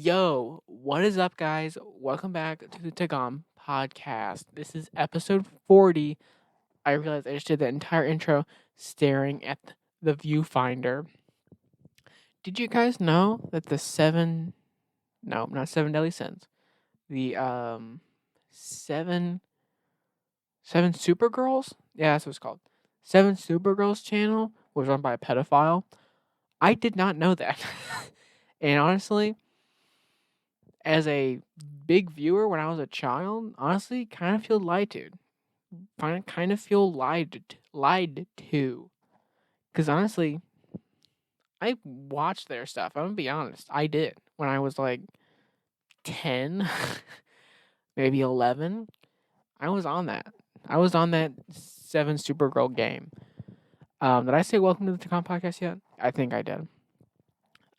Yo, what is up, guys? Welcome back to the TGOM podcast. This is episode 40. I realized I just did the entire intro staring at the viewfinder. Did you guys know that the not seven deadly sins, the seven Supergirls? Yeah, that's what it's called. Seven Supergirls channel was run by a pedophile. I did not know that. And honestly, as a big viewer when I was a child, honestly, kind of feel lied to. Kind of feel lied to. Because honestly, I watched their stuff. I'm gonna be honest. I did when I was like 10, maybe 11. I was on that. I was on that seven Supergirl game. Did I say welcome to the Tacon podcast yet? I think I did.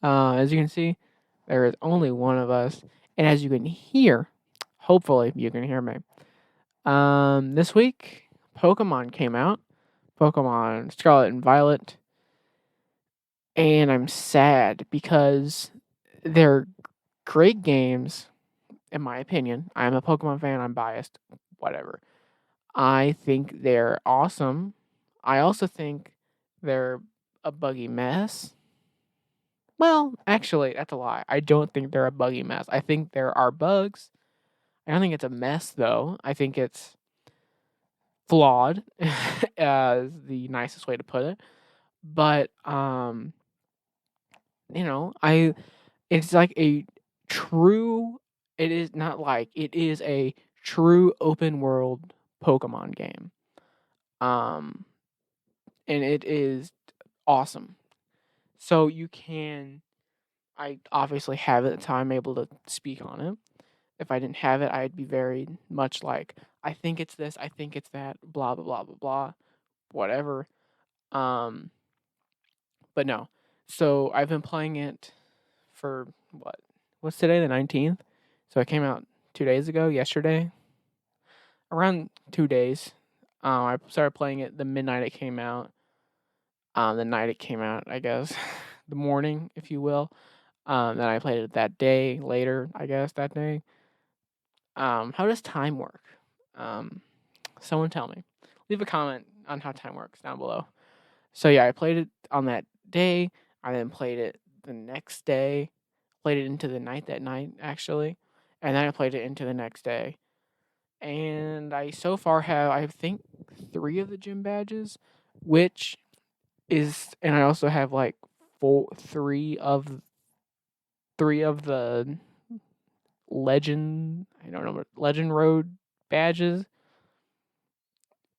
As you can see, there is only one of us, and as you can hear, hopefully you can hear me. This week, Pokemon came out. Pokemon Scarlet and Violet. And I'm sad because they're great games, in my opinion. I'm a Pokemon fan, I'm biased, whatever. I think they're awesome. I also think they're a buggy mess. Well, actually, that's a lie. I don't think they're a buggy mess. I think there are bugs. I don't think it's a mess, though. I think it's flawed, is the nicest way to put it. But I it's like a true it is not like it is a true open world Pokemon game. Um and it is awesome. So you can I obviously have it, so I'm able to speak on it. If I didn't have it, I'd be very much like, I think it's this, I think it's that, blah blah blah blah blah, whatever. Um but no. So I've been playing it for what? What's today? The 19th. So it came out 2 days ago. Yesterday, around 2 days. I started playing it the midnight it came out. The night it came out, I guess, the morning, if you will. Then I played it that day later, I guess that day. How does time work? Um, Someone tell me. Leave a comment on how time works down below. So yeah, I played it on that day. I then played it the next day. Played it into the night that night, actually. And then I played it into the next day. And I so far have, I think, 3 of the gym badges, which is, and I also have like 3 of the legend, I don't know what, legend road badges.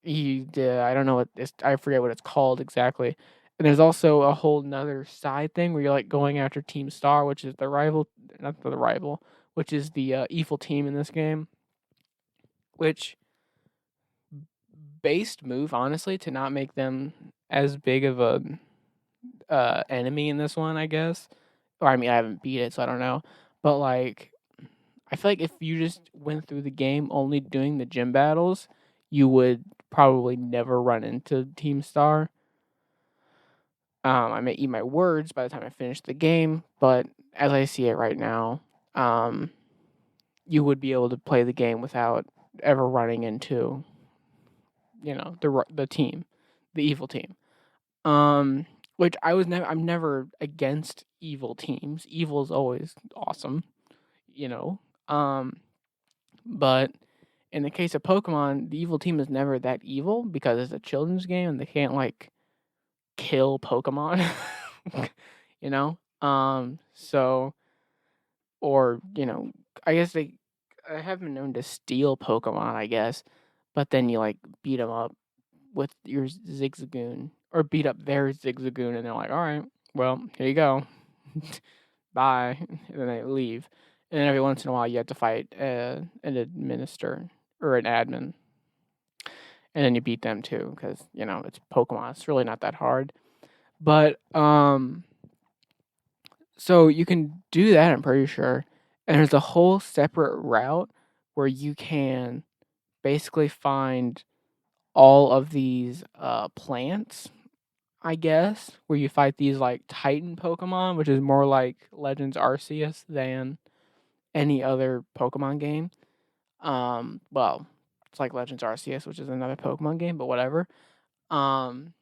I don't know what this, I forget what it's called exactly. And there's also a whole nother side thing where you're like going after Team Star, which is the rival, not the rival, which is the evil team in this game. Which based move, honestly, to not make them as big of a enemy in this one, I guess. Or I mean, I haven't beat it, so I don't know. But like, I feel like if you just went through the game only doing the gym battles, you would probably never run into Team Star. I may eat my words by the time I finish the game, but as I see it right now, you would be able to play the game without ever running into, the team, the evil team. Which I'm never against evil teams. Evil is always awesome, you know. But in the case of Pokemon, the evil team is never that evil because it's a children's game and they can't like kill Pokemon. you know? So or, I guess I have been known to steal Pokemon, I guess, but then you like beat them up with your Zigzagoon or beat up their Zigzagoon and they're like, "All right, well, here you go. Bye." And then they leave. And then every once in a while you have to fight an administrator or an admin. And then you beat them too cuz, it's Pokemon. It's really not that hard. But so you can do that, I'm pretty sure. And there's a whole separate route where you can basically find all of these plants, I guess, where you fight these like Titan Pokemon, which is more like Legends Arceus than any other Pokemon game. Well, it's like Legends Arceus, which is another Pokemon game, but whatever. Um,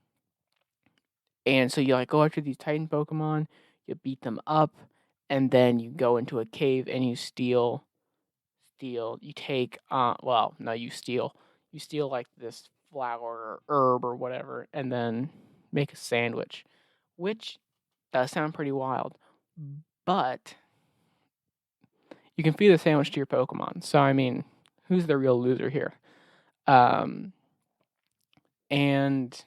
and so you like go after these Titan Pokemon, you beat them up, and then you go into a cave and you steal. You take well, no, you steal like this flower or herb or whatever, and then make a sandwich, which does sound pretty wild, but you can feed the sandwich to your Pokemon. So I mean, who's the real loser here? Um, and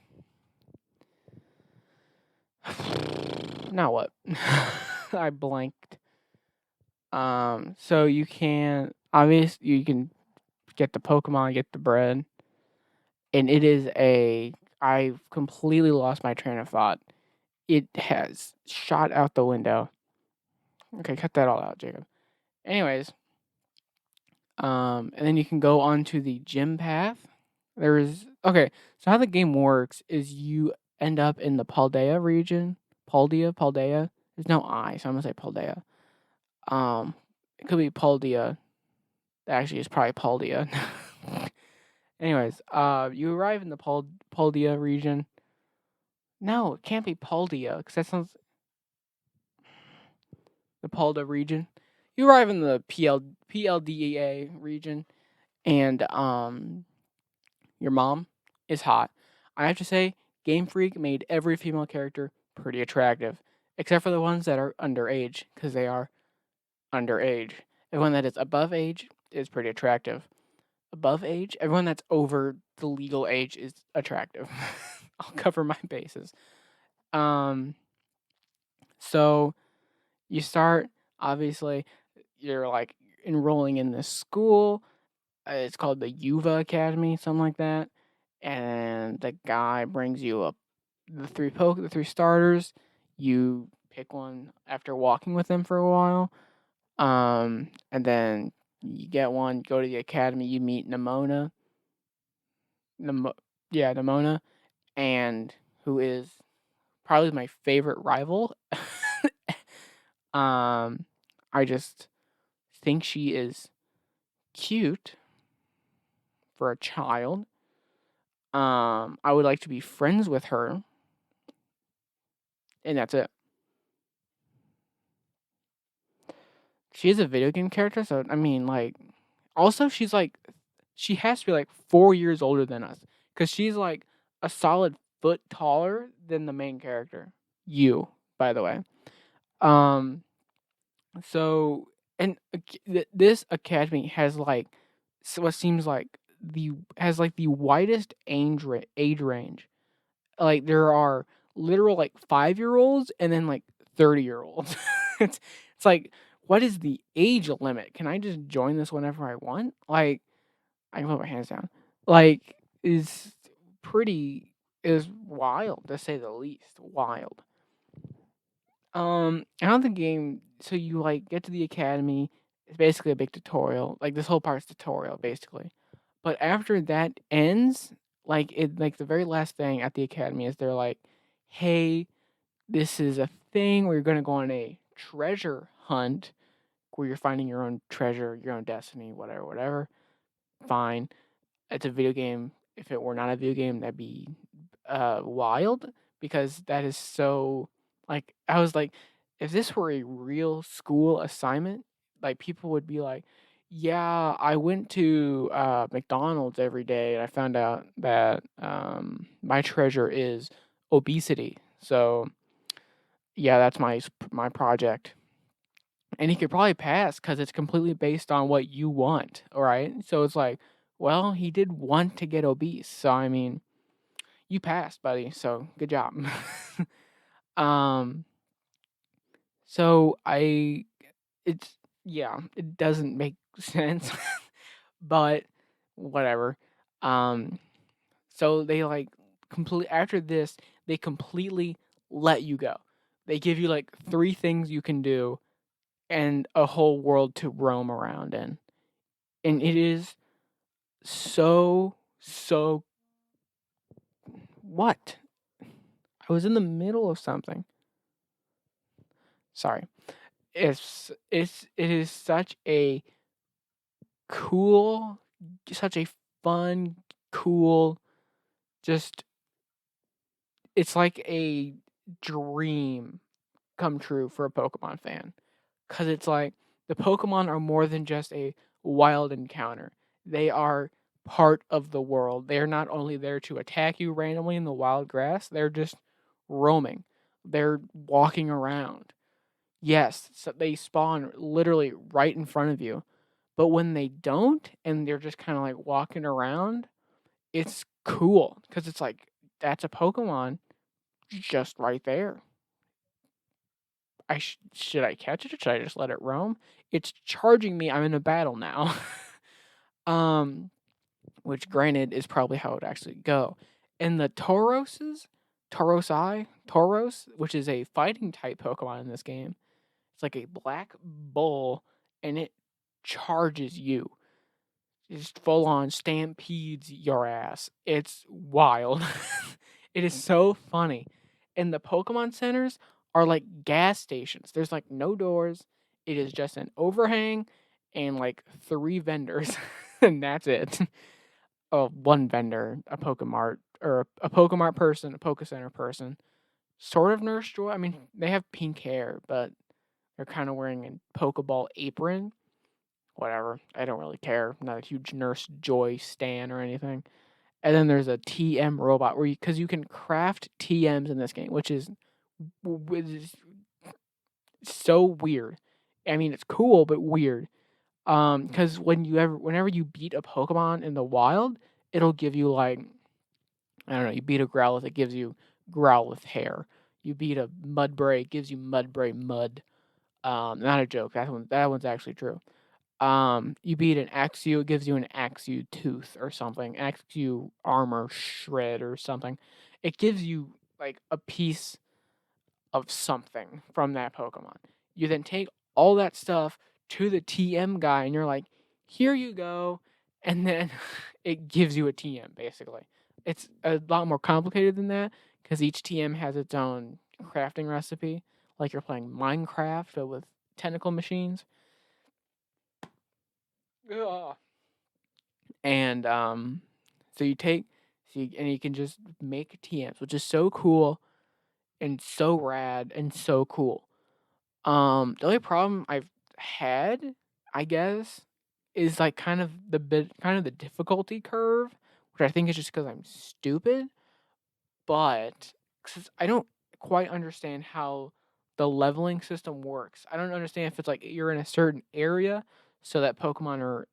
now what? I blanked. So you can obviously you can get the Pokemon, get the bread, and it is a. I've completely lost my train of thought. It has shot out the window. Okay, cut that all out, Jacob. Anyways, and then you can go onto the gym path. There is okay. So how the game works is you end up in the Paldea region. Paldea. There's no I, so I'm gonna say Paldea. It could be Paldea. Actually, it's probably Paldea. Anyways, you arrive in the Paldea region. No, it can't be Paldea because that sounds the Paldea region. You arrive in the PLDEA region, and your mom is hot. I have to say, Game Freak made every female character pretty attractive, except for the ones that are underage, because they are underage. Everyone that is above age is pretty attractive. Above age, everyone that's over the legal age is attractive. I'll cover my bases. So you start, obviously, you're like enrolling in this school. It's called the Yuva Academy, something like that. And the guy brings you up the three starters. You pick one after walking with them for a while. And then you get one, go to the academy, you meet Nimona. Nimona, and who is probably my favorite rival. I just think she is cute for a child. I would like to be friends with her, and that's it. She is a video game character, so I mean, like, also she has to be like 4 years older than us, because she's like a solid foot taller than the main character. You, by the way. Um, so and this academy has like what seems like the widest age range. Like there are literal like 5-year-olds and then like 30-year-olds. It's like, what is the age limit? Can I just join this whenever I want? Like I can put my hands down. Like pretty is wild to say the least. Wild. How the game so you like get to the academy, it's basically a big tutorial. Like this whole part's tutorial basically. But after that ends, like the very last thing at the academy is they're like, "Hey, this is a thing where you're going to go on a treasure hunt where you're finding your own treasure, your own destiny, whatever, whatever." Fine. It's a video game. If it were not a video game, that'd be wild, because that is so like I was like, if this were a real school assignment, like people would be like, yeah, I went to McDonald's every day and I found out that my treasure is obesity. So yeah, that's my project. And he could probably pass because it's completely based on what you want. All right. So it's like, well, he did want to get obese. So I mean, you passed, buddy. So good job. um. So it's yeah, it doesn't make sense, but whatever. Um. So they like complete after this, they completely let you go. They give you like 3 things you can do and a whole world to roam around in, and it is so what? I was in the middle of something. Sorry. it is such a cool, such a fun, cool, just it's like a dream come true for a Pokemon fan. Because it's like the Pokemon are more than just a wild encounter. They are part of the world. They are not only there to attack you randomly in the wild grass, they're just roaming. They're walking around. Yes, so they spawn literally right in front of you. But when they don't and they're just kind of like walking around, it's cool because it's like that's a Pokemon just right there. Should I catch it or should I just let it roam? It's charging me. I'm in a battle now. um, which granted is probably how it would actually go. And the Tauros, which is a fighting type Pokemon in this game. It's like a black bull, and it charges you. Just full on stampedes your ass. It's wild. It is so funny. And the Pokemon centers are like gas stations. There's like no doors. It is just an overhang and like 3 vendors, and that's it. Oh, one vendor, a Pokemart or a Pokemart person, a Poke Center person. Sort of Nurse Joy. I mean, they have pink hair, but they're kind of wearing a Pokeball apron. Whatever. I don't really care. I'm not a huge Nurse Joy stan or anything. And then there's a TM robot where because you can craft TMs in this game, which is so weird. I mean, it's cool but weird. Because whenever you beat a Pokemon in the wild, it'll give you like I don't know. You beat a Growlithe, it gives you Growlithe hair. You beat a Mudbray, it gives you Mudbray mud. Not a joke. That one's actually true. You beat an Axew, it gives you an Axew tooth or something, Axew armor shred or something. It gives you like a piece of something from that Pokemon. You then take all that stuff to the TM guy and you're like, here you go. And then it gives you a TM basically. It's a lot more complicated than that because each TM has its own crafting recipe, like you're playing Minecraft but with tentacle machines. Ugh. And so and you can just make TMs, which is so cool and so rad and so cool. The only problem I've had, I guess, is like kind of the difficulty curve, which I think is just because I'm stupid. But 'cause I don't quite understand how the leveling system works. I don't understand if it's like you're in a certain area, Pokemon are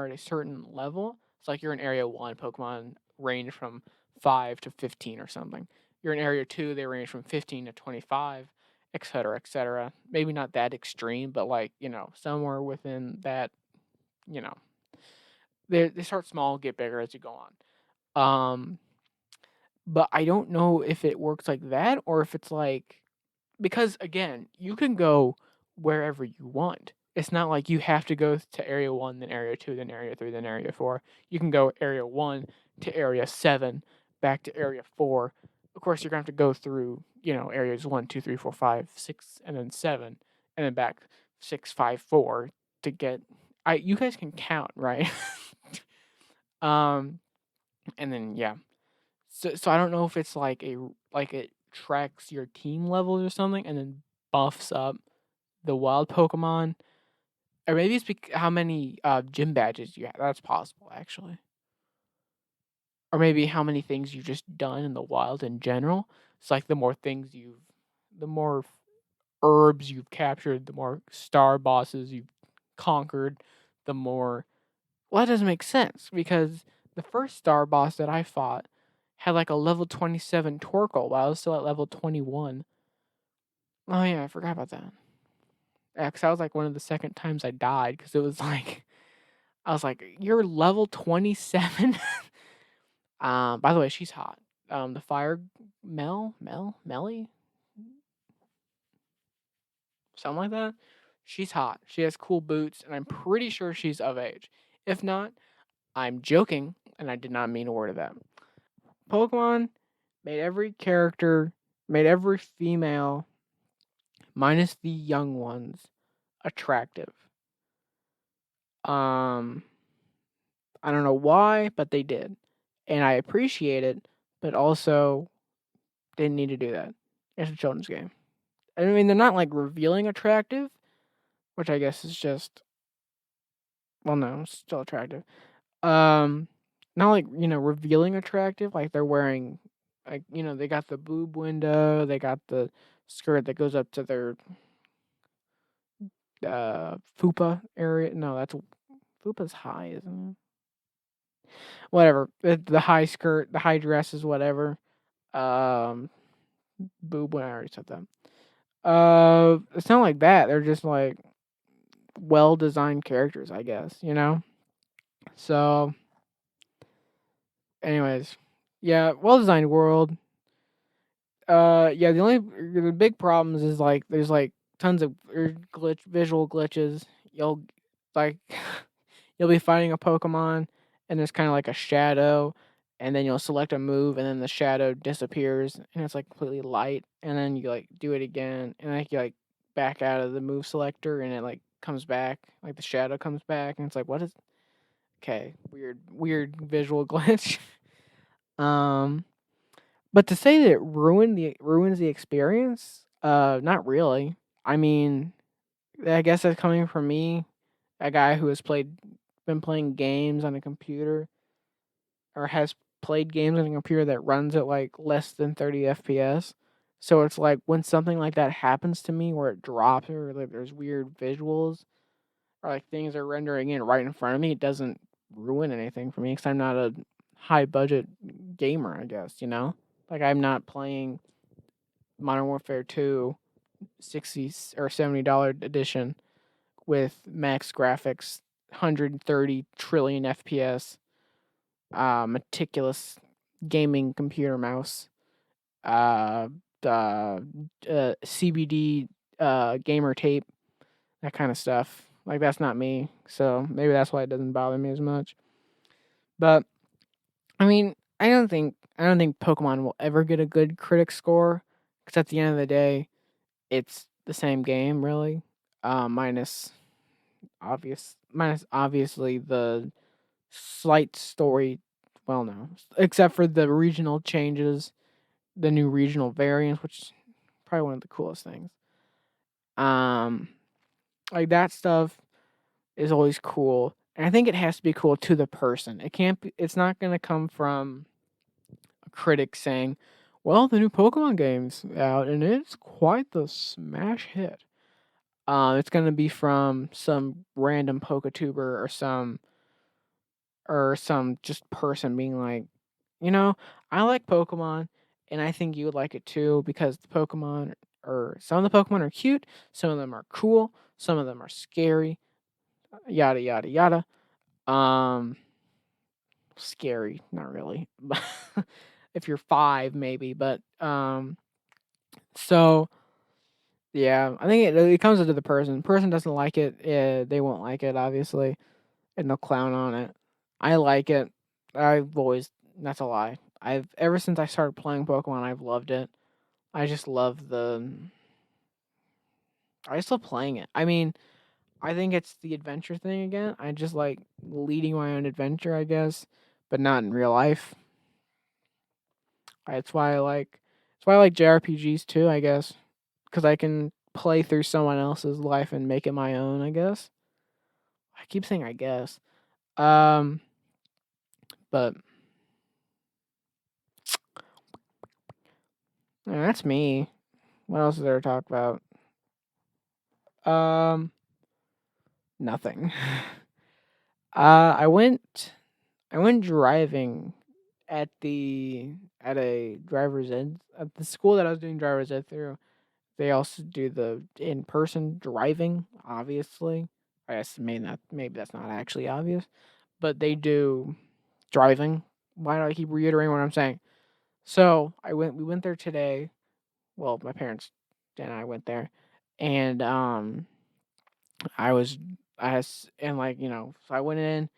at a certain level. It's like you're in area 1, Pokemon range from 5 to 15 or something. You're in area 2, they range from 15 to 25, etc., etc. Maybe not that extreme, but like, somewhere within that, you know. They start small, get bigger as you go on. But I don't know if it works like that or if it's like because again, you can go wherever you want. It's not like you have to go to area 1, then area 2, then area 3, then area 4. You can go area 1 to area 7, back to area 4. Of course, you're going to have to go through, areas 1, 2, 3, 4, 5, 6, and then 7, and then back 6, 5, 4 to get. You guys can count, right? um, and then yeah, so I don't know if it's like it tracks your team levels or something, and then buffs up the wild Pokemon, or maybe it's how many gym badges you have. That's possible actually, or maybe how many things you've just done in the wild in general. It's like the more herbs you've captured, the more star bosses you've conquered, the more. Well, that doesn't make sense because the first star boss that I fought had like a level 27 Torkoal while I was still at level 21. Oh yeah, I forgot about that. Yeah, because that was like one of the second times I died because it was like I was like, "You're level 27." By the way, she's hot. The fire Melly, something like that. She's hot. She has cool boots, and I'm pretty sure she's of age. If not, I'm joking, and I did not mean a word of that. Pokemon made every character, made every female minus the young ones, attractive. Um, I don't know why, but they did, and I appreciate it, but also didn't need to do that. It's a children's game. I mean, they're not like revealing attractive, which I guess is just well, no, it's still attractive. Um, not like revealing attractive, like they're wearing like they got the boob window, they got the skirt that goes up to their fupa area. No, that's fupa's high, isn't it? Whatever. The high skirt, the high dresses, whatever. Um, boob. I already said that. It's not like that. They're just like well designed characters, I guess. So, anyways, yeah, well designed world. Yeah, the big problems is like there's like tons of visual glitches. You'll like you'll be fighting a Pokemon and there's kind of like a shadow, and then you'll select a move and then the shadow disappears and it's like completely light, and then you like do it again and like you like back out of the move selector and it like comes back, like the shadow comes back and it's like what is okay, weird visual glitch. um but to say that it ruins the experience, not really. I mean, I guess that's coming from me, a guy who has been playing games on a computer, or has played games on a computer that runs at like less than 30 FPS. So it's like when something like that happens to me, where it drops or like there's weird visuals or like things are rendering in right in front of me, it doesn't ruin anything for me because I'm not a high budget gamer. I guess like I'm not playing Modern Warfare 2 $60 or $70 edition with max graphics, 130 trillion FPS, meticulous gaming computer mouse, uh, CBD gamer tape, that kind of stuff. Like that's not me, so maybe that's why it doesn't bother me as much. But I mean, I don't think Pokemon will ever get a good critic score because at the end of the day, it's the same game, really. Minus minus obviously the slight story. Well, no, except for the regional changes, the new regional variants, which is probably one of the coolest things. Um, like that stuff is always cool, and I think it has to be cool to the person. It can't be. It's not gonna come from a critic saying, "Well, the new Pokemon game's out, and it's quite the smash hit." It's gonna be from some random Pokatuber or some just person being like, I like Pokemon, and I think you would like it too because the Pokemon or some of the Pokemon are cute, some of them are cool, some of them are scary, yada yada yada. Um, Scary, not really. If you're 5, maybe, but so yeah, I think it comes into the person. Person doesn't like it, they won't like it, obviously, and they'll clown on it. I like it. I've always That's a lie. I've ever since I started playing Pokemon, I've loved it. I just love I just love playing it. I mean, I think it's the adventure thing again. I just like leading my own adventure, I guess, but not in real life. That's why I like. That's why I like JRPGs too, I guess, because I can play through someone else's life and make it my own. I guess. I keep saying I guess. Um, but yeah, that's me. What else is there to talk about? Um, Nothing. I went driving at a driver's ed at the school that I was doing driver's ed through. They also do the in person driving. Obviously, I guess maybe that's not actually obvious, but they do driving. Why do I keep reiterating what I'm saying? So we went there today. Well, my parents and I went there, and I was and like so I went in.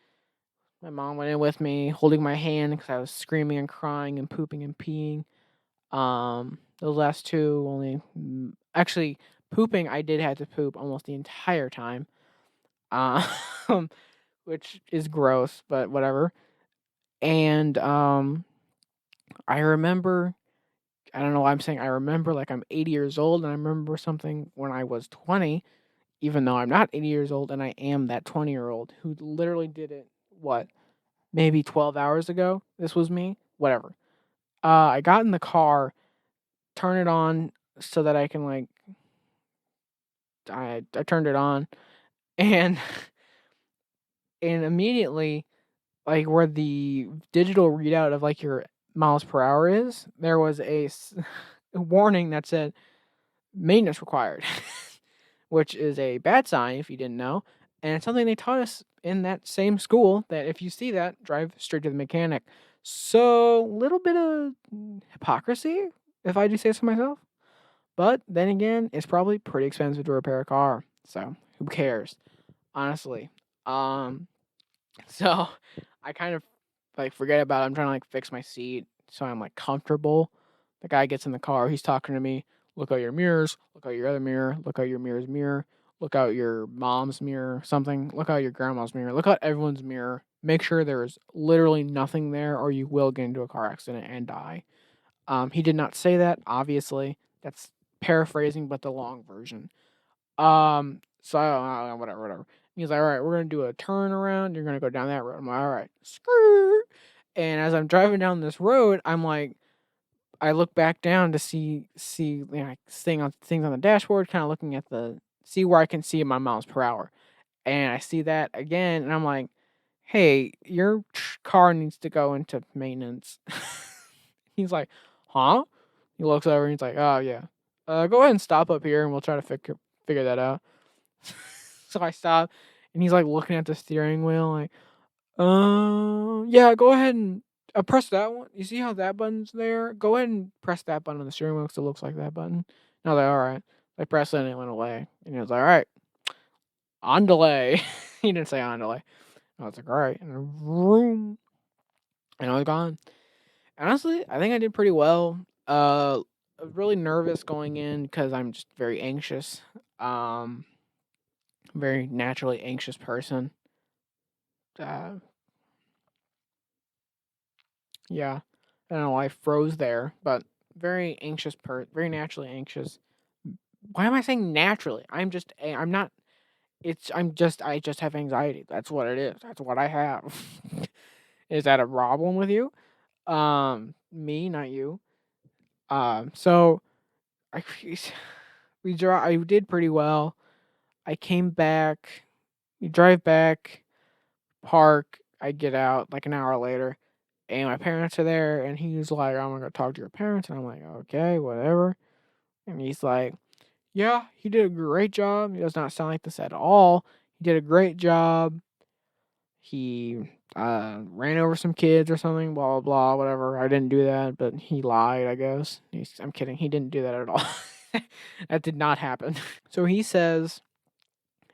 My mom went in with me, holding my hand because I was screaming and crying and pooping and peeing. Those last two only actually pooping, I did have to poop almost the entire time, um, which is gross, but whatever. And I remember, I don't know why I'm saying I remember like I'm 80 years old, and I remember something when I was 20, even though I'm not 80 years old, and I am that 20-year-old who literally did it. What, maybe 12 hours ago? This was me. Whatever. I got in the car, turn it on so that I can like. I turned it on, and and immediately, like where the digital readout of like your miles per hour is, there was a warning that said maintenance required, which is a bad sign if you didn't know. And it's something they taught us in that same school, that if you see that, drive straight to the mechanic. So, little bit of hypocrisy, if I do say so myself. But then again, it's probably pretty expensive to repair a car. So, who cares? Honestly. Um, so I kind of like forget about it. I'm trying to like fix my seat so I'm like comfortable. The guy gets in the car, he's talking to me. Look out your mirrors, look out your other mirror, look out your mirror's mirror, look out your mom's mirror, something, look out your grandma's mirror, look out everyone's mirror. Make sure there's literally nothing there or you will get into a car accident and die. He did not say that, obviously. That's paraphrasing, but the long version. So whatever. He's like, all right, we're gonna do a turn around. You're gonna go down that road. I'm like, all right, screw. And as I'm driving down this road, I'm like, I look back down to see like things on the dashboard, kind of looking at the see where I can see my miles per hour, and I see that again, and I'm like, hey, your car needs to go into maintenance. He's like, huh? He looks over and he's like, oh yeah, go ahead and stop up here, and we'll try to figure that out. So I stop, and he's like looking at the steering wheel, like, yeah, go ahead and press that one. You see how that button's there? Go ahead and press that button on the steering wheel because it looks like that button. And I was like, all right. I pressed it and it went away. And he was like, all right, on delay. He didn't say on delay. I was like, all right. And vroom. And I was gone. Honestly, I think I did pretty well. I was really nervous going in because I'm just very anxious. Um, very naturally anxious person. Uh, yeah, I don't know why I froze there, but very naturally anxious. Why am I saying naturally? I'm not. I just have anxiety. That's what it is. That's what I have. Is that a problem with you? Me, not you. So I I did pretty well. I came back. We drive back, park. I get out like an hour later, and my parents are there, and he's like, "I'm gonna go talk to your parents," and I'm like, "Okay, whatever." And he's like, "Yeah, he did a great job." He does not sound like this at all. He did a great job. He ran over some kids or something, blah blah blah, whatever. I didn't do that, but he lied, I guess. I'm kidding. He didn't do that at all. That did not happen. So he says,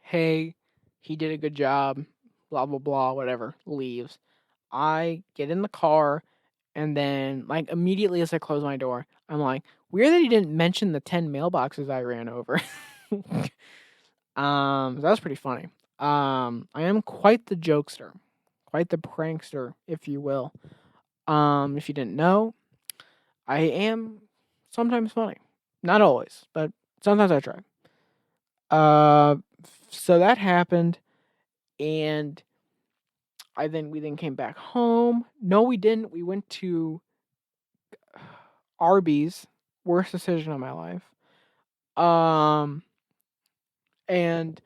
"Hey, he did a good job." Blah blah blah, whatever. Leaves. I get in the car, and then like immediately as I close my door, I'm like, weird that he didn't mention the 10 mailboxes I ran over. That was pretty funny. I am quite the jokester, quite the prankster, if you will. If you didn't know, I am sometimes funny. Not always, but sometimes I try. Uh, so that happened, and we then came back home. No, we didn't. We went to Arby's. Worst decision of my life. Um, and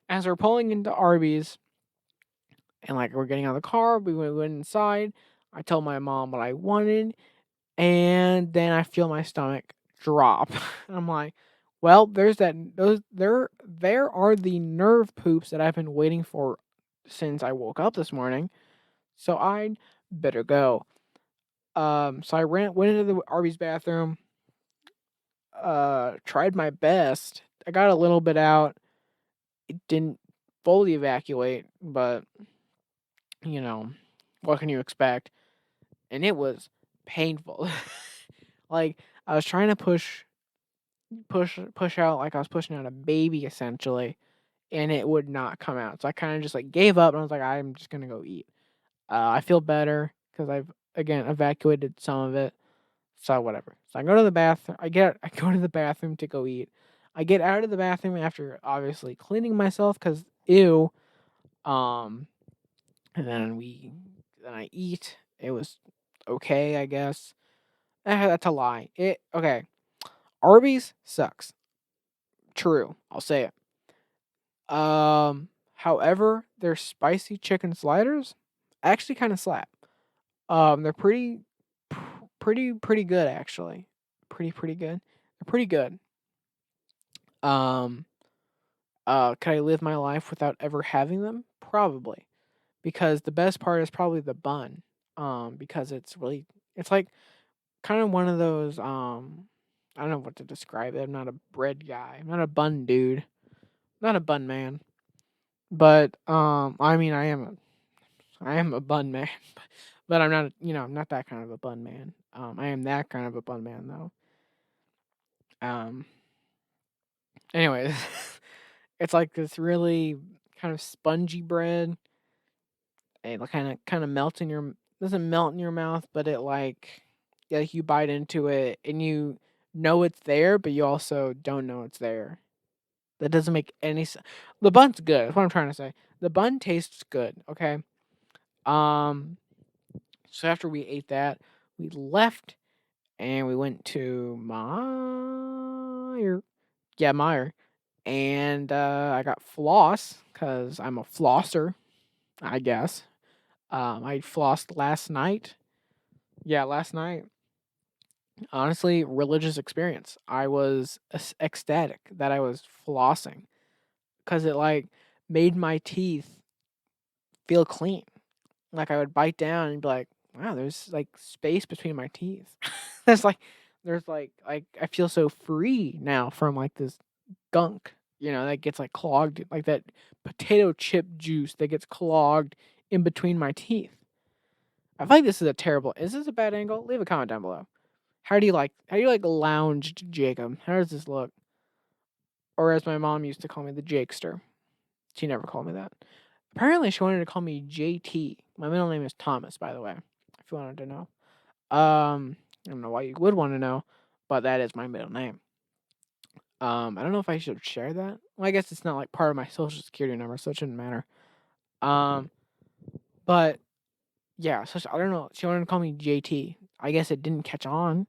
as we're pulling into Arby's, and like we're getting out of the car, we went inside. I told my mom what I wanted, and then I feel my stomach drop. I'm like, well, there are the nerve poops that I've been waiting for since I woke up this morning. So I better go. So I went into the Arby's bathroom, tried my best. I got a little bit out. It didn't fully evacuate, but you know, what can you expect? And it was painful. Like I was trying to push push out like I was pushing out a baby essentially, and it would not come out. So I kind of just like gave up and I was like, I'm just gonna go eat. I feel better because I've again evacuated some of it. So whatever. So I go to the bathroom. I go to the bathroom to go eat. I get out of the bathroom after obviously cleaning myself because ew. Um, and then I eat. It was okay, I guess. That's a lie. It okay. Arby's sucks. True. I'll say it. However, their spicy chicken sliders actually kind of slap. They're pretty good actually. Pretty good. They're pretty good. Um, could I live my life without ever having them? Probably, because the best part is probably the bun. Because it's like kind of one of those. I don't know what to describe it. I'm not a bread guy. I'm not a bun dude. Not a bun man. But I mean, I am a bun man, but I'm not. I'm not that kind of a bun man. I am that kind of a bun man though. Um. Anyways, it's like this really kind of spongy bread. It kind of melts in your doesn't melt in your mouth, but it like yeah, like you bite into it and you know it's there, but you also don't know it's there. That doesn't make any sense. The bun's good. That's what I'm trying to say. The bun tastes good. Okay. Um. So after we ate that, we left and we went to Meyer. Yeah, Meyer. And I got floss because I'm a flosser, I guess. I flossed last night. Yeah, last night. Honestly, religious experience. I was ecstatic that I was flossing because it like made my teeth feel clean. Like I would bite down and be like, "Wow, there's like space between my teeth." there's like, there's like I feel so free now from like this gunk, that gets like clogged, like that potato chip juice that gets clogged in between my teeth. I feel like this is a terrible. Is this a bad angle? Leave a comment down below. How do you like lounged Jacob? How does this look? Or as my mom used to call me, the Jakester. She never called me that. Apparently, she wanted to call me JT. My middle name is Thomas, by the way. If you wanted to know. I don't know why you would want to know, but that is my middle name. I don't know if I should share that. Well, I guess it's not like part of my social security number, so it shouldn't matter. Um, but yeah, so I don't know. She wanted to call me JT. I guess it didn't catch on.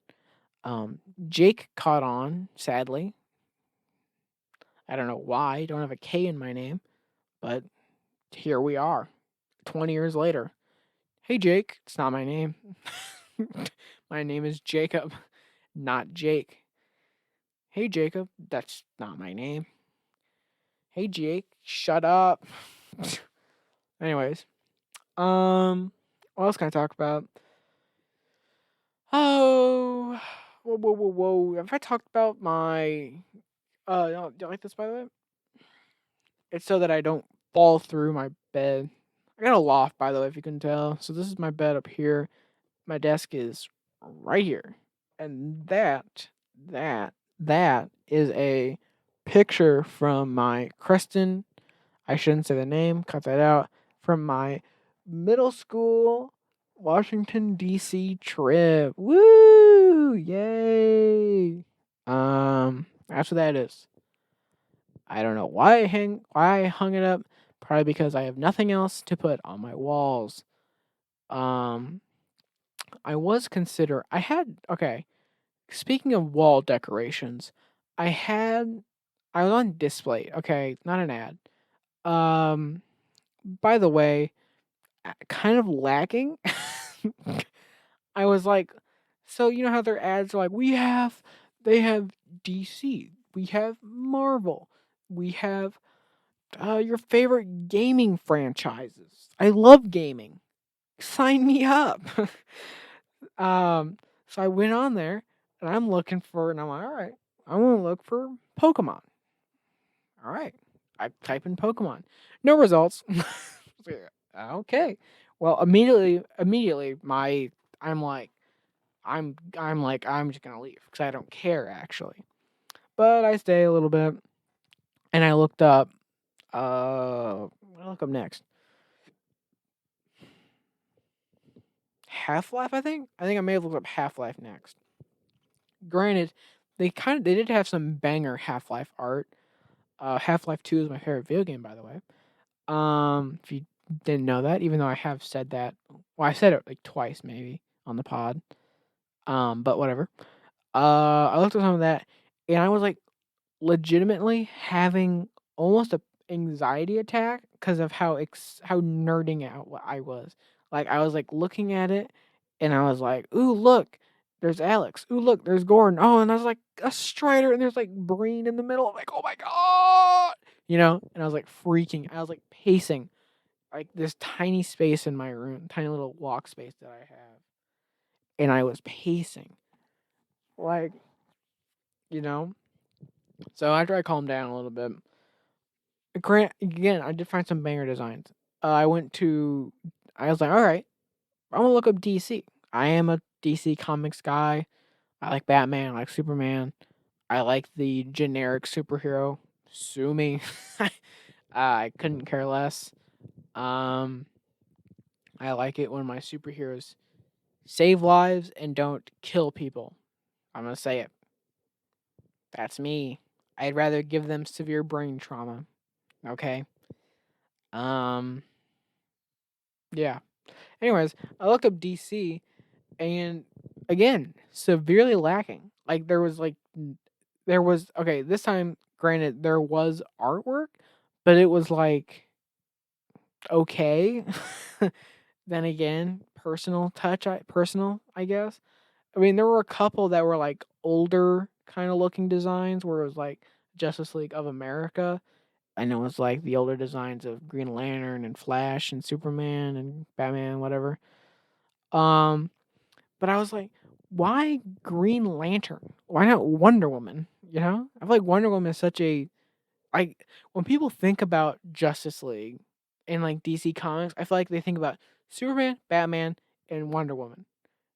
Jake caught on, sadly. I don't know why. I don't have a K in my name, but here we are, 20 years later. Hey, Jake. It's not my name. My name is Jacob, not Jake. Hey, Jacob. That's not my name. Hey, Jake. Shut up. Anyways, what else can I talk about? Oh, whoa. Have I talked about my? Do you like this, by the way? It's so that I don't fall through my bed. I got a loft, by the way, if you can tell. So this is my bed up here. My desk is right here, and that is a picture from my Creston. I shouldn't say the name. Cut that out. From my middle school Washington D.C. trip. Woo! Yay! That's what that is. I don't know why I hung it up. Probably because I have nothing else to put on my walls. Um, I had okay. Speaking of wall decorations, I was on display. Okay, not an ad. Um, by the way, kind of lacking. I was like, so you know how their ads are like, they have DC, we have Marvel, we have your favorite gaming franchises. I love gaming. Sign me up. So I went on there and and I'm like, all right, I want to look for Pokemon. All right, I type in Pokemon, no results. Okay, well, immediately, I'm like, I'm just gonna leave because I don't care actually. but I stay a little bit, and I looked up. What did I look up next? Half-Life, I think. I may have looked up Half-Life next. Granted, they did have some banger Half-Life art. Half-Life 2 is my favorite video game, by the way. If you didn't know that, even though I have said that, well, I said it like twice maybe on the pod. But whatever. I looked at some of that, and I was like legitimately having almost a anxiety attack because of how nerding out I was. Like I was like looking at it, and I was like, "Ooh, look, there's Alex. Ooh, look, there's Gordon. Oh, and I was like a Strider, and there's like Breen in the middle. I'm like, oh my god, you know." And I was like freaking. I was like pacing, like this tiny space in my room, tiny little walk space that I have, and I was pacing, like, you know. So after I calmed down a little bit, again, I did find some banger designs. I was like, all right, I'm gonna look up DC. I am a DC Comics guy. I like Batman. I like Superman. I like the generic superhero. Sue me. I couldn't care less. Um, I like it when my superheroes save lives and don't kill people. I'm gonna say it. That's me. I'd rather give them severe brain trauma. Okay. Um. Yeah. Anyways, I looked up DC, and again, severely lacking. Like there was okay. This time, granted, there was artwork, but it was like okay. Then again, personal, I guess. I mean, there were a couple that were like older kind of looking designs where it was like Justice League of America. I know it's like the older designs of Green Lantern and Flash and Superman and Batman, whatever. Um, but I was like, why Green Lantern? Why not Wonder Woman? You know, I feel like Wonder Woman is such a like when people think about Justice League and like DC Comics, I feel like they think about Superman, Batman, and Wonder Woman.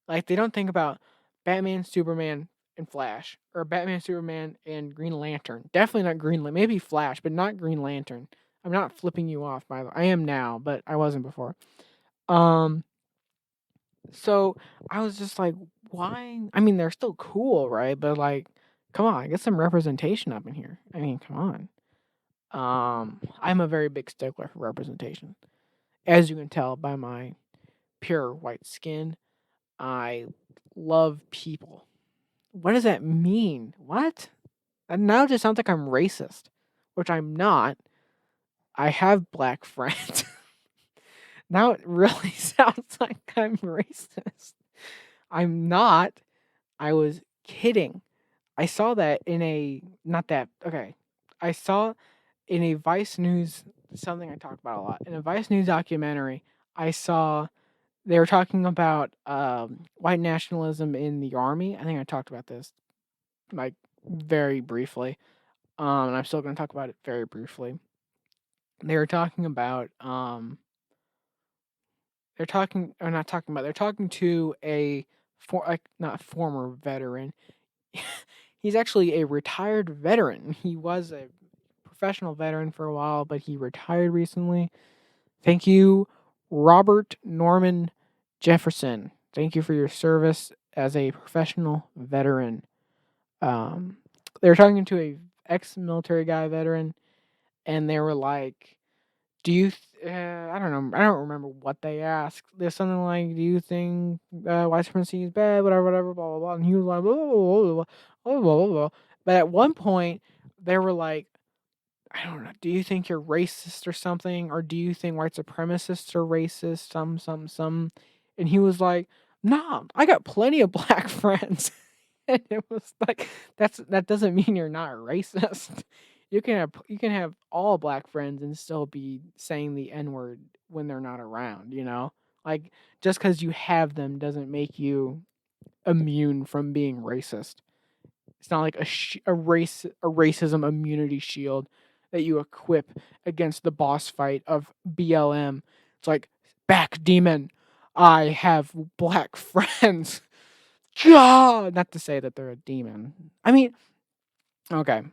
Like they don't think about Batman, Superman, and Flash, or Batman, Superman, and Green Lantern. Definitely not maybe Flash, but not Green Lantern. I'm not flipping you off, by the way. I am now, but I wasn't before. Um, so I was just like, why? I mean, they're still cool, right? But like, come on, get some representation up in here. I mean, come on. I'm a very big stickler for representation. As you can tell by my pure white skin, I love people. What does that mean? What? And now it just sounds like I'm racist, which I'm not. I have black friends. Now it really sounds like I'm racist. I'm not. I was kidding. I saw that in a not that okay. I saw in a Vice News something I talk about a lot. In a Vice News documentary, I saw they were talking about white nationalism in the army. I think I talked about this like very briefly. And I'm still going to talk about it very briefly. They were talking about they're talking to a not former veteran. He's actually a retired veteran. He was a professional veteran for a while, but he retired recently. Thank you, Robert Norman Jefferson. Thank you for your service as a professional veteran. Um, they were talking to a ex-military guy veteran, and they were like, "Do you? I don't know. I don't remember what they asked. There's something like, "Do you think white supremacy is bad? Whatever, whatever, blah blah blah." And he was like, "Blah blah blah blah blah blah blah." Blah. But at one point, they were like, "I don't know. Do you think you're racist or something, or do you think white supremacists are racist? Some." And he was like, "Nah, I got plenty of black friends." And it was like, that doesn't mean you're not racist. You can have all black friends and still be saying the N word when they're not around. You know, like just because you have them doesn't make you immune from being racist. It's not like a racism immunity shield that you equip against the boss fight of BLM. It's like, back demon, I have black friends. God, not to say that they're a demon. I mean, Okay.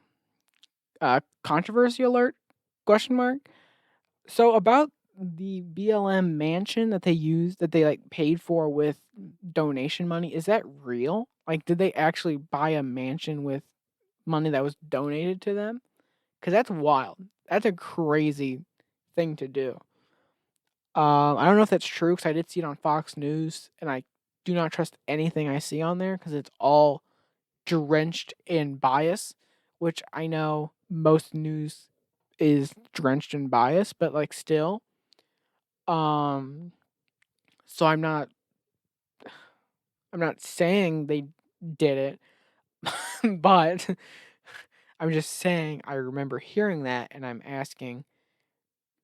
Controversy alert? Question mark. So about the BLM mansion that they used, that they like paid for with donation money, is that real? Like, did they actually buy a mansion with money that was donated to them? Because that's wild. That's a crazy thing to do. I don't know if that's true because I did see it on Fox News, and I do not trust anything I see on there because it's all drenched in bias, which I know most news is drenched in bias, but like still, um, so I'm not saying they did it, but I'm just saying I remember hearing that, and I'm asking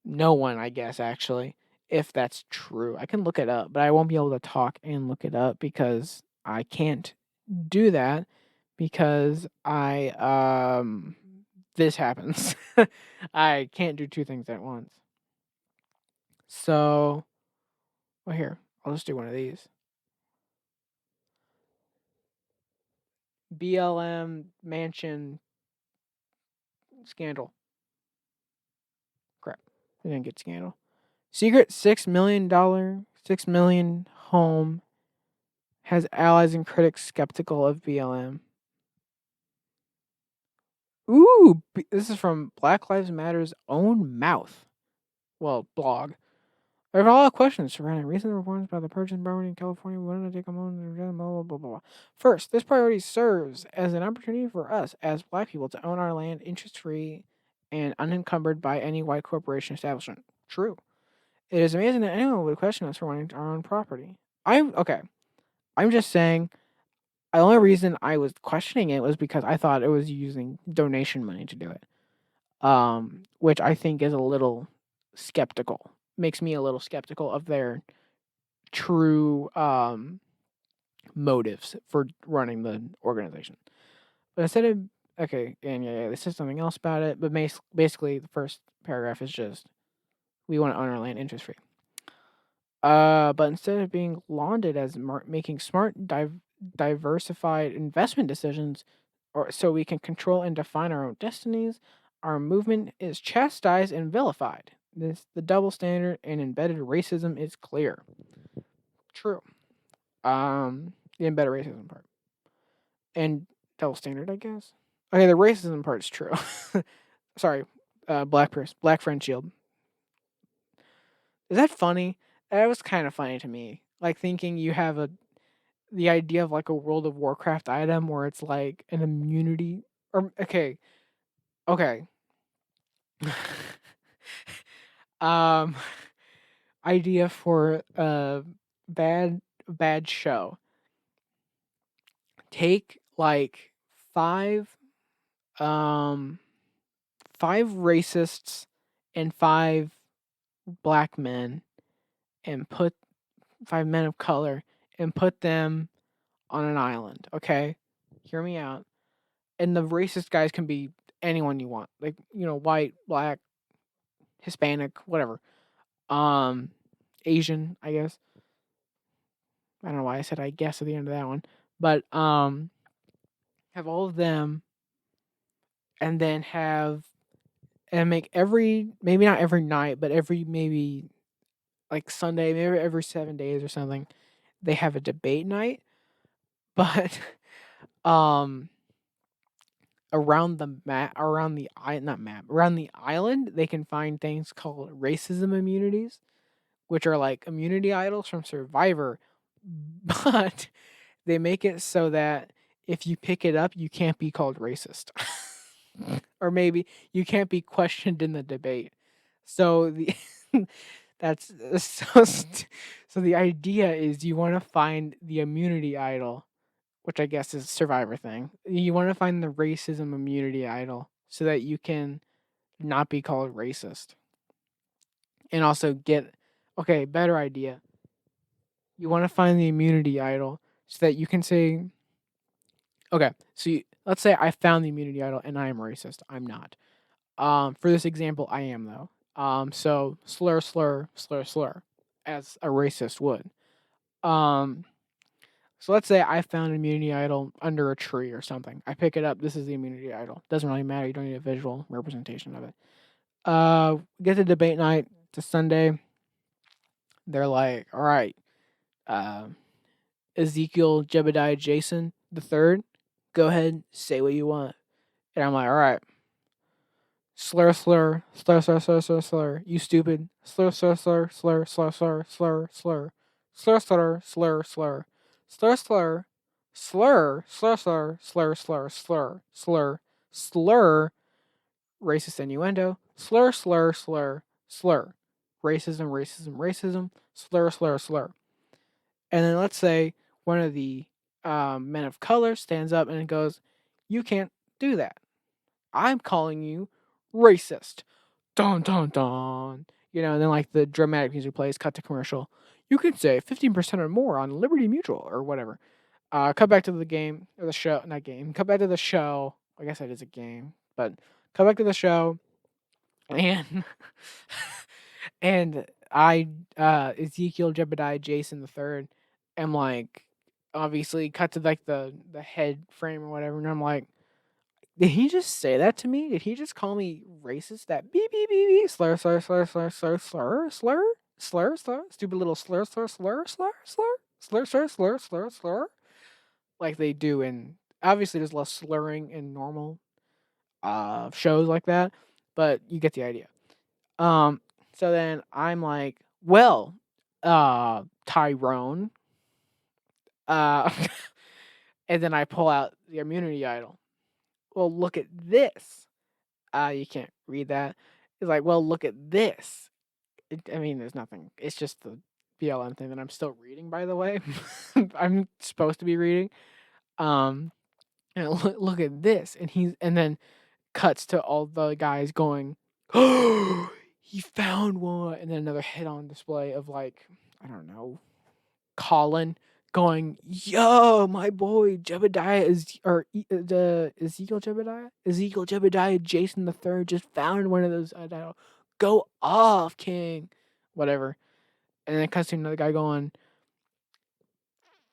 no one, I guess, actually, if that's true. I can look it up, but I won't be able to talk and look it up because I can't do that because this happens. I can't do two things at once. So, well, here, I'll just do one of these. BLM mansion scandal. Crap. I didn't get scandal. Secret $6 million home has allies and critics skeptical of BLM. Ooh, this is from Black Lives Matter's own mouth. Well, blog. There are a lot of questions surrounding recent reports about the purge and burning in California. We wanted to take a moment to blah, blah, blah, blah. First, this priority serves as an opportunity for us as Black people to own our land interest-free and unencumbered by any white corporation establishment. True. It is amazing that anyone would question us for wanting our own property. Okay. I'm just saying. The only reason I was questioning it was because I thought it was using donation money to do it. Which I think is a little skeptical. Makes me a little skeptical of their true motives for running the organization. But instead of okay, and yeah, this is something else about it. But basically, the first paragraph is just we want to own our land interest free. But instead of being lauded as making smart, diversified investment decisions, or so we can control and define our own destinies, our movement is chastised and vilified. The double standard and embedded racism is clear. True. The embedded racism part and double standard, I guess. Okay, the racism part's true. Sorry, black friend shield. Is that funny? That was kind of funny to me. Like thinking you have the idea of like a World of Warcraft item where it's like an immunity or okay. um idea for a bad show. Take like five um five racists and five black men and put five men of color and put them on an island, okay? Hear me out. And the racist guys can be anyone you want. Like, white, black, Hispanic, whatever. Um Asian, I guess. I don't know why I said I guess at the end of that one. But have all of them and then make every maybe not every night, but every maybe like Sunday, maybe every 7 days or something, they have a debate night. But um around the island, they can find things called racism immunities, which are like immunity idols from Survivor, but they make it so that if you pick it up, you can't be called racist. Or maybe you can't be questioned in the debate. So the that's so the idea is you want to find the immunity idol, which I guess is a Survivor thing. You want to find the racism immunity idol so that you can not be called racist. And also better idea. You want to find the immunity idol so that you can say, okay, let's say I found the immunity idol and I am racist. I'm not. For this example, I am though. So slur, slur, slur, slur, as a racist would. Um, So let's say I found an immunity idol under a tree or something. I pick it up. This is the immunity idol. Doesn't really matter. You don't need a visual representation of it. Get to debate night. It's a Sunday. They're like, all right, uh, Ezekiel, Jebediah, Jason the third. Go ahead, say what you want. And I'm like, all right. Slur, slur, slur, slur, slur, slur, slur. You stupid. Slur, slur, slur, slur, slur, slur, slur, slur. Slur, slur, slur, slur. Slur, slur, slur, slur, slur, slur, slur, slur, slur, slur, racist innuendo. Slur, slur, slur, slur. Racism, racism, racism. Slur, slur, slur. And then let's say one of the men of color stands up and goes, "You can't do that. I'm calling you racist." Dun dun dun. And then like the dramatic music plays, cut to commercial. You can save 15% or more on Liberty Mutual or whatever. Cut back to the game or the show, not game. Cut back to the show. I guess that is a game, but cut back to the show, and and I Ezekiel, Jebediah, Jason the third, am like, obviously cut to like the head frame or whatever, and I'm like, did he just say that to me? Did he just call me racist? That beep beep beep beep slur slur slur slur slur slur slur slur slur stupid little slur slur slur slur slur slur slur slur slur slur, like they do in, obviously there's less slurring in normal shows like that, but you get the idea. Um so then I'm like, well, Tyrone, uh and then I pull out the immunity idol. Well, look at this. You can't read that. It's like, well, look at this. I mean, there's nothing. It's just the BLM thing that I'm still reading, by the way. I'm supposed to be reading. Um, and look at this, and then cuts to all the guys going, "Oh, he found one," and then another hit on display of like, I don't know, Colin going, "Yo, my boy Jebediah is or the Ezekiel Jebediah Jason the third just found one of those. Go off, King, whatever." And then it cuts to another guy going,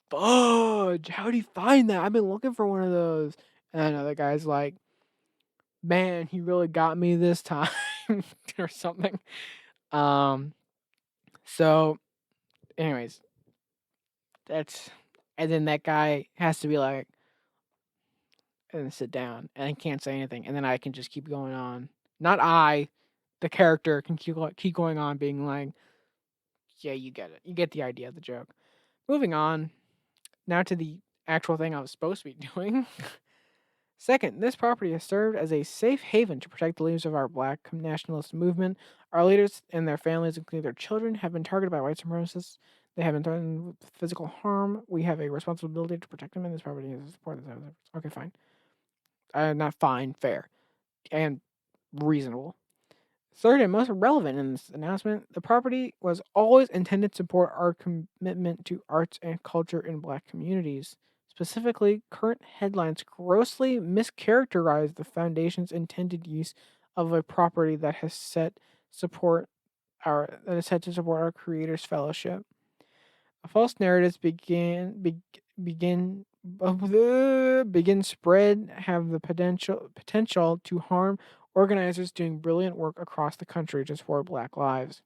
"Fudge, how'd he find that? I've been looking for one of those." And another guy's like, "Man, he really got me this time," or something. Um. So, anyways, that's, and then that guy has to be like, and sit down and I can't say anything, and then I can just keep going on. Not I, the character can keep going on being like, "Yeah, you get it. You get the idea of the joke." Moving on now to the actual thing I was supposed to be doing. Second, this property has served as a safe haven to protect the leaders of our black nationalist movement. Our leaders and their families, including their children, have been targeted by white supremacists. They have been threatened with physical harm. We have a responsibility to protect them, and this property is supported. Okay, fine. Not fine, fair, and reasonable. Third and most relevant in this announcement, the property was always intended to support our commitment to arts and culture in black communities. Specifically, current headlines grossly mischaracterize the foundation's intended use of a property that has that is set to support our creators fellowship. A false narratives begin spread have the potential to harm organizers doing brilliant work across the country to support Black lives.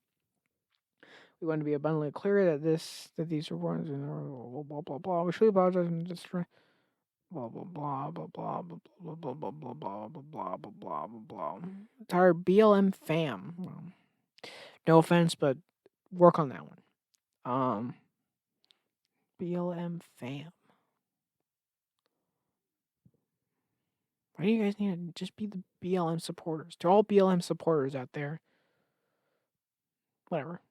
We want to be abundantly clear that these reports blah blah blah blah. We truly apologize and destroy blah blah blah blah blah blah blah blah blah blah blah blah blah blah blah blah blah. It's our BLM fam. Well, no offense, but work on that one. BLM fam. Why do you guys need to just be the BLM supporters? To all BLM supporters out there, whatever.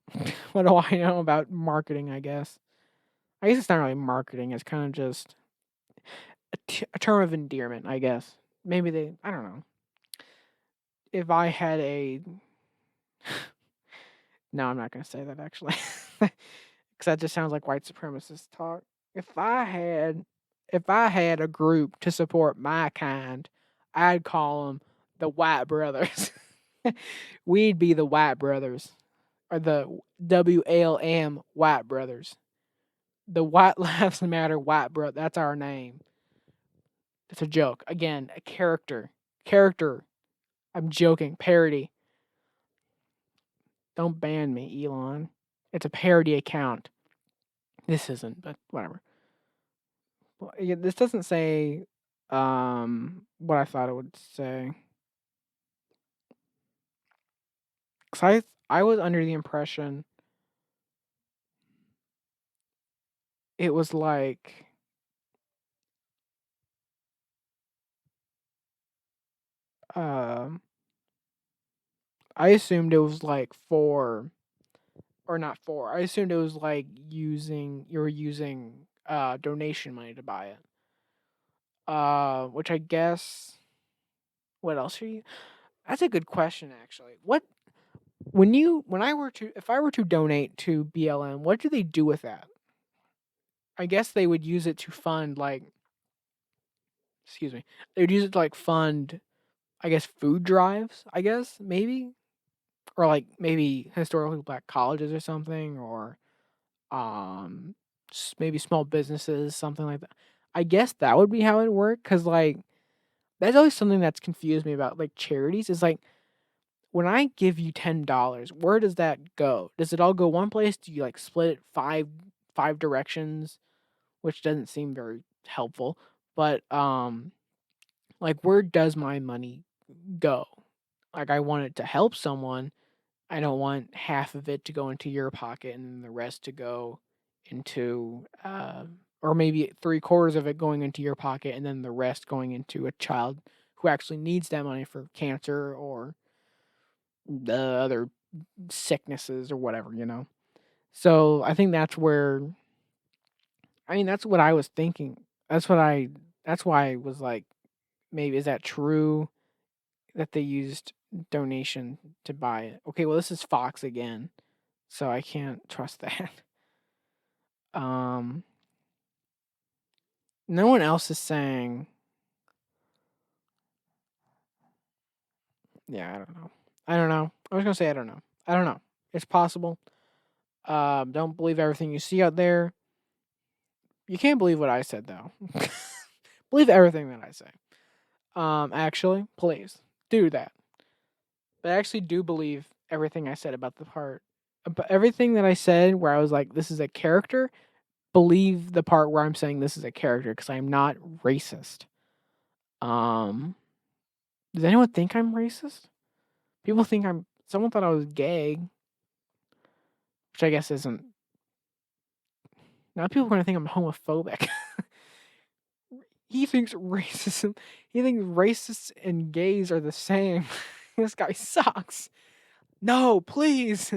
What do I know about marketing, I guess? I guess it's not really marketing. It's kind of just a term of endearment, I guess. Maybe I don't know. If I had a... No, I'm not going to say that, actually. Because that just sounds like white supremacist talk. If I had a group to support my kind, I'd call them the White Brothers. We'd be the White Brothers, or the WLM White Brothers. The White Lives Matter White Bro. That's our name. It's a joke. Again, a character. Character. I'm joking. Parody. Don't ban me, Elon. It's a parody account. This isn't, but whatever. Well, yeah, this doesn't say what I thought it would say. Cause I was under the impression it was like um I assumed it was like for or not for. I assumed it was like you were using donation money to buy it. Which I guess what else are you? That's a good question actually. What when I were to if I were to donate to BLM, what do they do with that? I guess they would use it to fund like excuse me. They would use it to like fund I guess food drives, I guess, maybe. Or like maybe historically black colleges or something or um maybe small businesses, something like that. I guess that would be how it worked cuz like that's always something that's confused me about like charities is like when I give you $10, where does that go? Does it all go one place? Do you like split it five directions, which doesn't seem very helpful. But like where does my money go? Like I want it to help someone. I don't want half of it to go into your pocket and then the rest to go into or maybe three-quarters of it going into your pocket and then the rest going into a child who actually needs that money for cancer or the other sicknesses or whatever, you know. So I think that's where I mean that's what I was thinking. That's why I was like maybe is that true that they used donation to buy it? Okay, well this is Fox again. So I can't trust that. Um no one else is saying yeah, I don't know. I don't know. I was going to say I don't know. I don't know. It's possible. Don't believe everything you see out there. You can't believe what I said though. Believe everything that I say. Actually, please do that. But I actually do believe everything I said about the part. But everything that I said where I was like, this is a character, believe the part where I'm saying this is a character because I'm not racist. Um, does anyone think I'm racist? People think I'm. Someone thought I was gay, which I guess isn't. Now people are gonna think I'm homophobic. He thinks racism. He thinks racists and gays are the same. This guy sucks. No, please.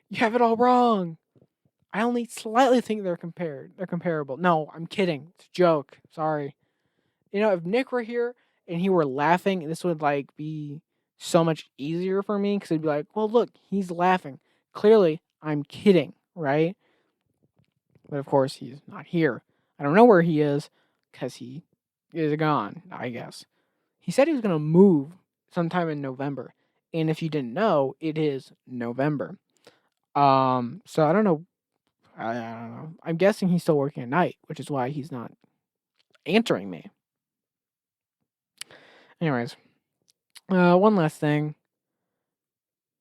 You have it all wrong. I only slightly think they're compared. They're comparable. No, I'm kidding. It's a joke. Sorry. You know, if Nick were here and he were laughing, this would like be so much easier for me because it'd be like, well, look, he's laughing. Clearly, I'm kidding, right? But of course, he's not here. I don't know where he is because he is gone, I guess. He said he was going to move sometime in November. And if you didn't know, it is November. So I don't know. I don't know. I'm guessing he's still working at night, which is why he's not answering me. Anyways, one last thing.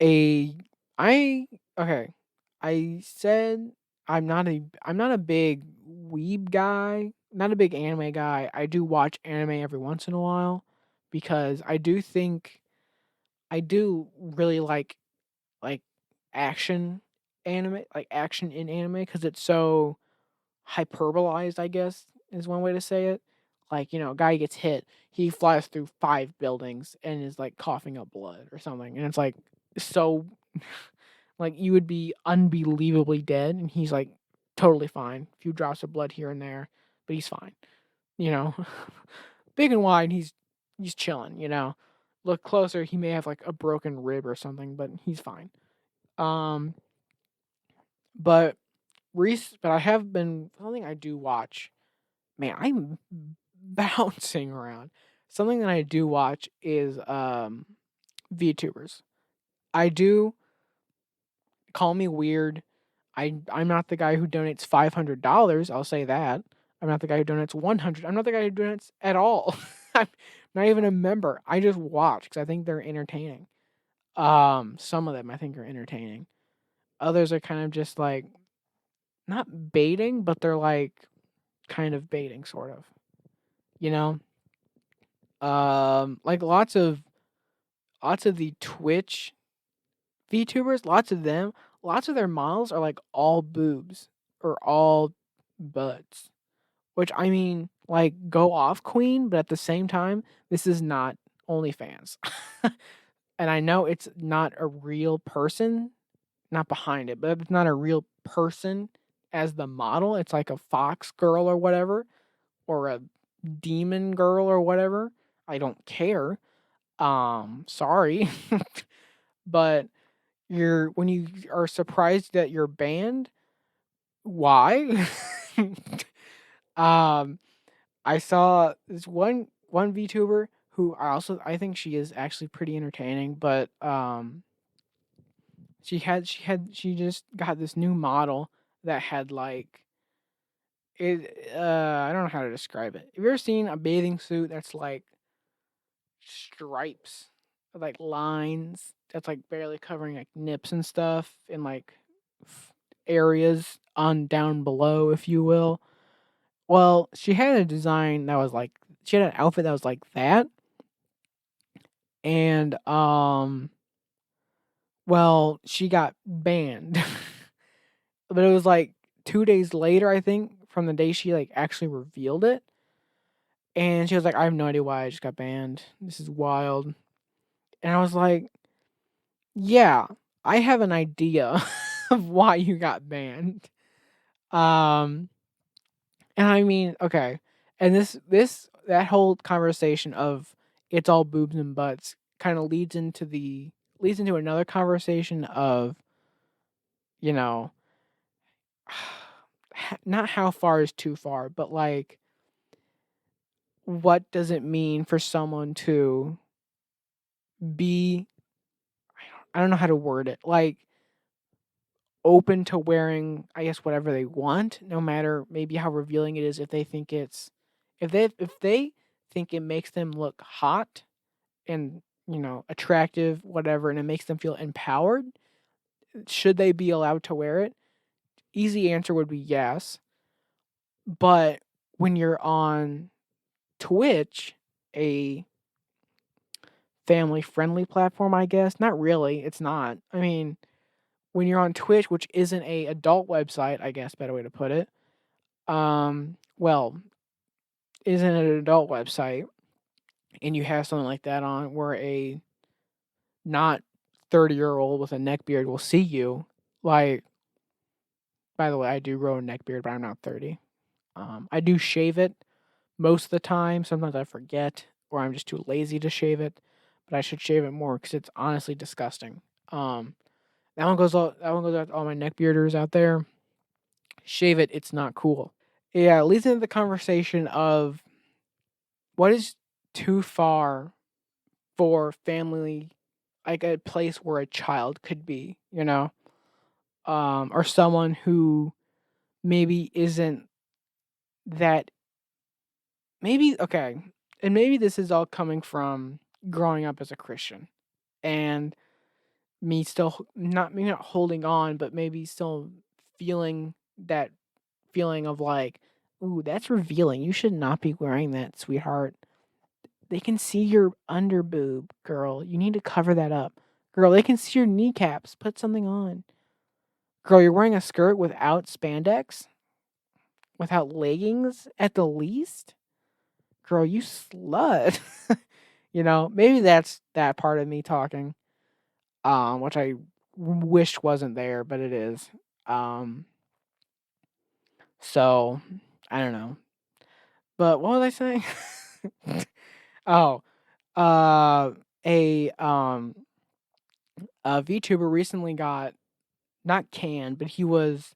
A I okay. I said I'm not a big weeb guy, not a big anime guy. I do watch anime every once in a while because I do think I do really like action anime, like action in anime because it's so hyperbolized, I guess is one way to say it. Like, you know, a guy gets hit, he flies through 5 buildings and is like coughing up blood or something. And it's like so like you would be unbelievably dead and he's like totally fine. A few drops of blood here and there, but he's fine. You know. Big and wide, he's chilling, you know. Look closer, he may have like a broken rib or something, but he's fine. Um but but I have been something I do watch. Man, I'm bouncing around. Something that I do watch is VTubers. I do call me weird. I'm not the guy who donates $500. I'll say that. I'm not the guy who donates 100. I'm not the guy who donates at all. I'm not even a member. I just watch because I think they're entertaining. Some of them I think are entertaining. Others are kind of just like not baiting, but they're like kind of baiting, sort of. You know, like lots of the Twitch VTubers, lots of their models are like all boobs or all butts. Which I mean, like go off queen, but at the same time, this is not OnlyFans. And I know it's not a real person, not behind it, but it's not a real person as the model. It's like a fox girl or whatever, or a demon girl or whatever. I don't care. Sorry. But when you are surprised that you're banned, why? um I saw this one VTuber who I think she is actually pretty entertaining, but she just got this new model that had like it I don't know how to describe it. Have you ever seen a bathing suit that's like stripes, like lines that's like barely covering like nips and stuff and like areas on down below, if you will? Well, she had a design that was like she had an outfit that was like that, and well, she got banned. But it was like 2 days later, I think, from the day she like actually revealed it. And she was like, I have no idea why I just got banned. This is wild. And I was like, yeah, I have an idea of why you got banned. Um and I mean, okay. And that whole conversation of it's all boobs and butts kind of leads into another conversation of, you know, not how far is too far, but like what does it mean for someone to be I don't know how to word it, like open to wearing, I guess, whatever they want, no matter maybe how revealing it is, if they think it makes them look hot and, attractive, whatever, and it makes them feel empowered, should they be allowed to wear it? Easy answer would be yes. But when you're on Twitch, a family friendly platform, I guess. Not really. It's not. I mean, when you're on Twitch, which isn't a adult website, I guess better way to put it. Well, isn't an adult website, and you have something like that on where a not 30-year-old with a neck beard will see you. Like, by the way, I do grow a neck beard, but I'm not 30. I do shave it most of the time. Sometimes I forget, or I'm just too lazy to shave it. But I should shave it more because it's honestly disgusting. That one goes out to all my neck bearders out there. Shave it, it's not cool. Yeah, it leads into the conversation of what is too far for family, like a place where a child could be, or someone who maybe isn't that maybe okay, and maybe this is all coming from growing up as a Christian and me not holding on, but maybe still feeling that feeling of like, ooh, that's revealing. You should not be wearing that, sweetheart. They can see your under boob, girl. You need to cover that up. Girl, they can see your kneecaps. Put something on. Girl, you're wearing a skirt without spandex? Without leggings at the least? Girl, you slut. Maybe that's that part of me talking. Which I wished wasn't there, but it is. Um, so I don't know. But what was I saying? Oh, uh, a a VTuber recently got not canned, but he was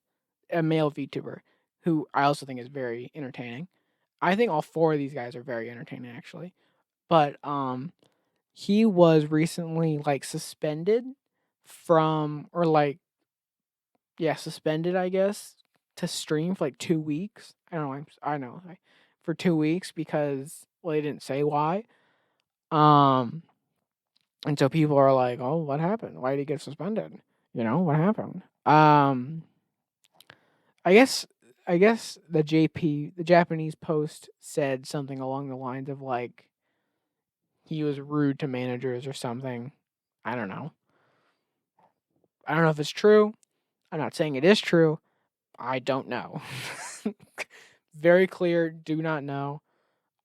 a male VTuber who I also think is very entertaining. I think all four of these guys are very entertaining actually. But he was recently like suspended from or like suspended, I guess, to stream for like 2 weeks. I don't know. I know for 2 weeks because they didn't say why. Um, and so people are like, "Oh, what happened? Why did he get suspended? What happened?" I guess the Japanese Post said something along the lines of like he was rude to managers or something. I don't know. I don't know if it's true. I'm not saying it is true. I don't know. Very clear, do not know.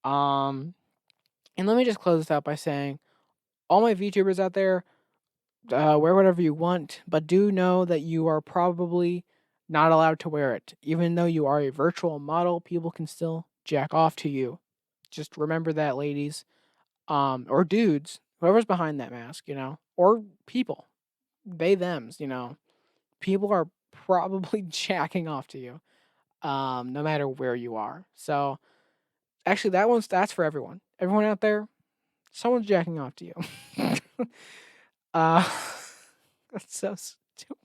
And let me just close this out by saying, all my VTubers out there, wear whatever you want, but do know that you are probably not allowed to wear it. Even though you are a virtual model, people can still jack off to you. Just remember that, ladies. Or dudes, whoever's behind that mask, or people, they, thems, people are probably jacking off to you, no matter where you are. So actually, that's for everyone. Everyone out there, someone's jacking off to you. uh, that's so stupid.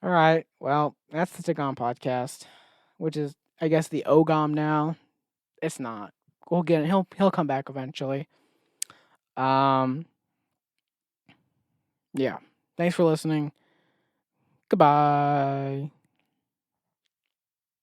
All right, well, that's the TGOM podcast, which is, I guess, the OGOM now. It's not. We'll get it. He'll come back eventually. Um, yeah. Thanks for listening. Goodbye.